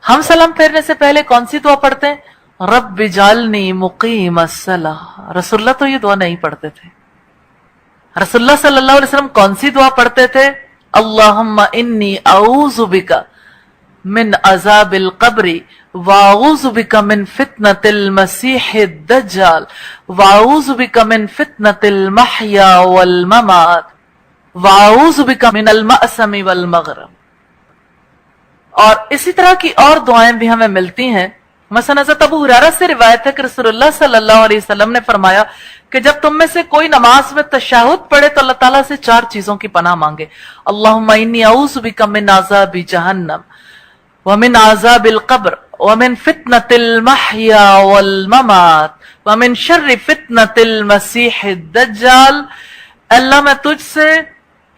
ہم سلام پھیرنے سے پہلے کون سی دعا پڑھتے ہیں؟ رب اجعلنی مقیم الصلاۃ۔ رسول اللہ تو یہ دعا نہیں پڑھتے تھے۔ رسول اللہ صلی اللہ علیہ وسلم کون سی دعا پڑھتے تھے؟ اللہم انی اعوذ بک من عذاب القبر واعوذ بک من فتنۃ المسیح الدجال واعوذ بک من فتنۃ المحیا والممات واعوذ بک من المأثم والمغرم۔ اور اسی طرح کی اور دعائیں بھی ہمیں ملتی ہیں۔ مثلا حضرت ابو ہریرہ سے روایت ہے کہ رسول اللہ صلی اللہ علیہ وسلم نے فرمایا کہ جب تم میں سے کوئی نماز میں تشہد پڑھے تو اللہ تعالیٰ سے 4 چیزوں کی پناہ مانگے۔ اللہم انی اعوذ بک من عذاب جہنم ومن عذاب القبر ومن فتنة المحیا والممات ومن شر فتنة المسیح الدجال۔ اللہ میں تجھ سے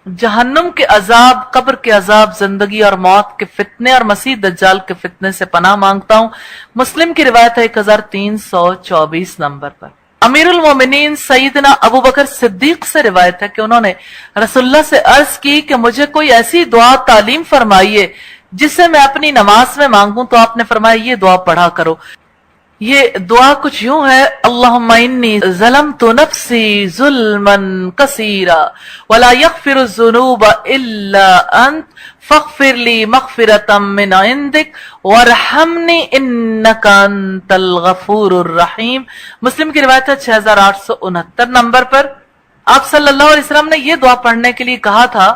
جہنم کے عذاب، قبر کے عذاب، زندگی اور موت کے فتنے اور مسیح دجال کے فتنے سے پناہ مانگتا ہوں۔ مسلم کی روایت ہے 1324 نمبر پر۔ امیر المومنین سیدنا ابو بکر صدیق سے روایت ہے کہ انہوں نے رسول اللہ سے عرض کی کہ مجھے کوئی ایسی دعا تعلیم فرمائیے جسے میں اپنی نماز میں مانگوں، تو آپ نے فرمایا یہ دعا پڑھا کرو۔ یہ دعا کچھ یوں ہے: اللہم انی ظلمت نفسی ظلما کثیرا ولا یغفر الذنوب الا انت فاغفر لی مغفرۃ من عندک وارحمنی انک انت الغفور الرحیم۔ مسلم کی روایت ہے 6869 نمبر پر۔ آپ صلی اللہ علیہ وسلم نے یہ دعا پڑھنے کے لیے کہا تھا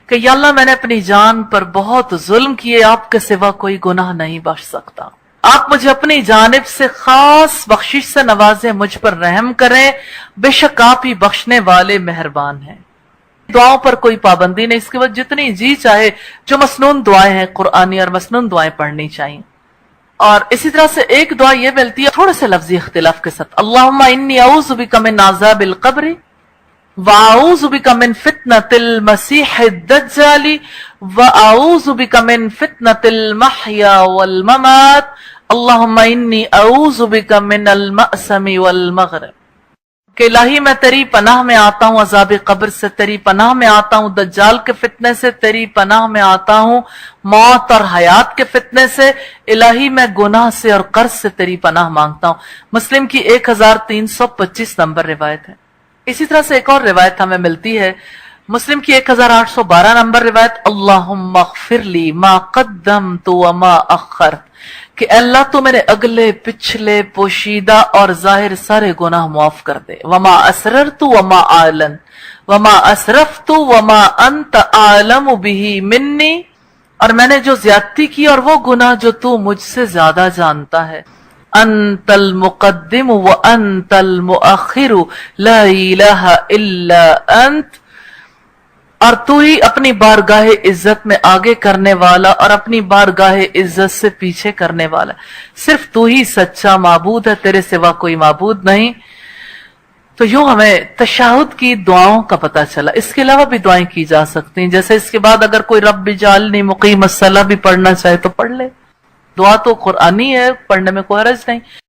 کہ یا اللہ میں نے اپنی جان پر بہت ظلم کیے، آپ کے سوا کوئی گناہ نہیں بخش سکتا، آپ مجھے اپنی جانب سے خاص بخشش سے نوازیں، مجھ پر رحم کریں، بے شک آپ ہی بخشنے والے مہربان ہیں۔ دعاؤں پر کوئی پابندی نہیں، اس کے بعد جتنی جی چاہے جو مسنون دعائیں ہیں قرآنی اور مسنون دعائیں پڑھنی چاہیے۔ اور اسی طرح سے ایک دعا یہ ملتی ہے تھوڑے سے لفظی اختلاف کے ساتھ: اللہم انی اعوذ بک من عذاب القبر واعوذ بک من فتنۃ المسیح الدجال واعوذ بک من فتنۃ المحیا والممات اللہم انی اعوذ بک من المأثم والمغرم۔ کہ الہی میں تیری پناہ میں آتا ہوں عذاب قبر سے، تیری پناہ میں آتا ہوں دجال کے فتنے سے، تیری پناہ میں آتا ہوں موت اور حیات کے فتنے سے، الہی میں گناہ سے اور قرض سے تیری پناہ مانگتا ہوں۔ مسلم کی 1325 نمبر روایت ہے۔ اسی طرح سے ایک اور روایت ہمیں ملتی ہے، مسلم کی 1812 نمبر روایت: اللہم اغفر لی ما قدمت وما اخرت، کہ اللہ تو میرے اگلے پچھلے پوشیدہ اور ظاہر سارے گناہ معاف کر دے، وما اسررت وما اعلن وما اسرفت وما انت اعلم به منی، اور میں نے جو زیادتی کی اور وہ گناہ جو تو مجھ سے زیادہ جانتا ہے۔ انت المقدم وانت المؤخر لا الہ الا انت، اور تو ہی اپنی بارگاہ عزت میں آگے کرنے والا اور اپنی بارگاہ عزت سے پیچھے کرنے والا، صرف تو ہی سچا معبود ہے، تیرے سوا کوئی معبود نہیں۔ تو یوں ہمیں تشہد کی دعاؤں کا پتہ چلا۔ اس کے علاوہ بھی دعائیں کی جا سکتی ہیں، جیسے اس کے بعد اگر کوئی رب اجعلنی مقیم الصلاۃ بھی پڑھنا چاہے تو پڑھ لے۔ دعا تو قرآنی ہے، پڑھنے میں کوئی حرج نہیں۔